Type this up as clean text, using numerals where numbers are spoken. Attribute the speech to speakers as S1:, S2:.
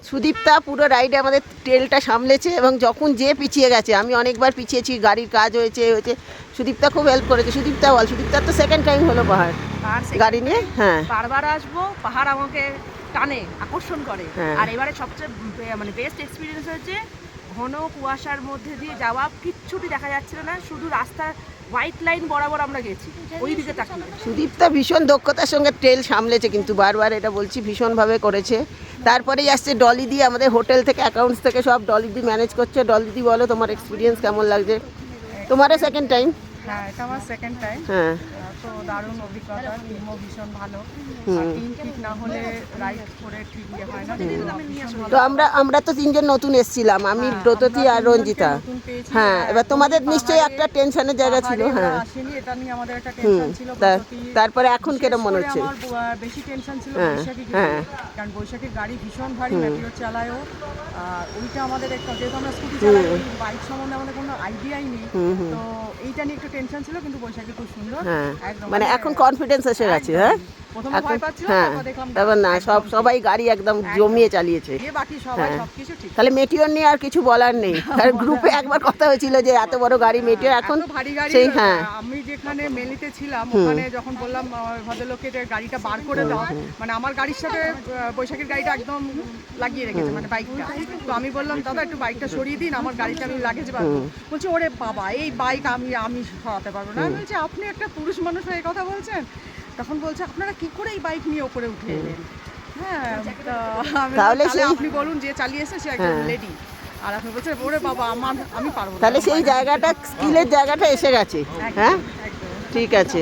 S1: সুদীপ্তা পুরো রাইডে আমাদের ট্রেলটা সামলেছে এবং যখন যে পিছিয়ে গেছে, আমি অনেকবার পিছিয়েছি, গাড়ির কাজ হয়েছে, সুদীপ্তা খুব হেল্প করেছে। সুদীপ্তা বল, সুদীপ্তার তো সেকেন্ড টাইম হলো পাহাড় গাড়ি নিয়ে। হ্যাঁ,
S2: বারবার আসবো, পাহাড় আমাকে টানে, আকর্ষণ করে। আর এবারে সবচেয়ে মানে বেস্ট এক্সপিরিয়েন্স হচ্ছে ঘন কুয়াশার মধ্যে দিয়ে যাওয়া, কিচ্ছুটি দেখা যাচ্ছিল না, শুধু রাস্তার হোয়াইট লাইন বরাবর আমরা গেছি ওই দিকে তাকিয়ে।
S1: সুদীপ্তা ভীষণ দক্ষতার সঙ্গে ট্রেল সামলেছে, কিন্তু বারবার এটা বলছি, ভীষণভাবে করেছে। তারপরেই আসছে ডলি দি, আমাদের হোটেল থেকে অ্যাকাউন্টস থেকে সব ডলি দি ম্যানেজ করছে। ডলি দি বলো, তোমার এক্সপিরিয়েন্স কেমন লাগছে? তোমারও সেকেন্ড টাইম?
S3: হ্যাঁ, এটা আমার সেকেন্ড টাইম।
S1: হ্যাঁ,
S3: তো দারুণ অভিজ্ঞতা, টিমও ভীষণ ভালো। টিম ঠিক না হলে রাইড করে ঠিক ইয়ে হয় না।
S1: তো আমরা তো তিনজন নতুন এসেছিলাম, আমি ব্রততী আর রঞ্জিতা। হ্যাঁ, এবার তোমাদের নিশ্চয়ই একটা টেনশনের জায়গা ছিল। হ্যাঁ,
S3: আসেনি, এটা নিয়ে আমাদের একটা টেনশন ছিল।
S1: তারপরে এখন কেরম মনে হচ্ছে?
S3: আমার বেশি টেনশন ছিল বৈশাখী, কারণ বৈশাখীর গাড়ি ভীষণ ভারী, ম্যাপিও চালায়ও। আর ওইটা আমাদের একটা, যেহেতু আমরা স্কুটি চালাই, ওই বাইক সম্বন্ধে আমাদের কোনো আইডিয়াই নেই, তো এইটা নিয়ে একটু টেনশন ছিল। কিন্তু বৈশাখী খুব সুন্দর, একদম
S1: মানে এখন কনফিডেন্স এসে গেছে। হ্যাঁ,
S3: প্রথমে ভয় পাচ্ছিল, তারপর দেখলাম
S1: তারপর না, সবাই গাড়ি একদম জমিয়ে চালিয়েছে।
S3: বাকি সবাই সবকিছু ঠিক।
S1: তাহলে মেটিওর নিয়ে আর কিছু বলার নেই। আর গ্রুপে একবার কথা হয়েছিল যে এত বড় গাড়ি মেটিওর এখন
S3: ভারী গাড়ি।
S1: সেই হ্যাঁ,
S3: আমি যেখানে মেলিতে ছিলাম ওখানে যখন বললাম ভদ্রলোককে যে গাড়িটা বার করে দাও, মানে আমার গাড়ির সাথে বৈশাখীর গাড়িটা একদম লাগিয়ে রেখেছে, মানে বাইকটা। তো আমি বললাম, দাদা একটু বাইকটা সরিয়ে দিন, আমার গাড়িটা আমি লাগেজ পাবো। বলছি, ওরে বাবা, এই বাইক আমি সরাতে পারবো না। আমি বলছি, আপনি একটা পুরুষ মানুষ হয়ে কথা বলছেন? তখন বলছে, আপনারা কি করে এই বাইক নিয়ে ওপরে উঠে এলেন? হ্যাঁ, তাহলে আপনি বলুন, যে চালিয়েছে সে একজন লেডি, আর আপনি বলছেন ওরে বাবা আমি পারবো না।
S1: তাহলে সেই জায়গাটা, স্কিলের জায়গাটা এসে গেছে। হ্যাঁ, ঠিক আছে।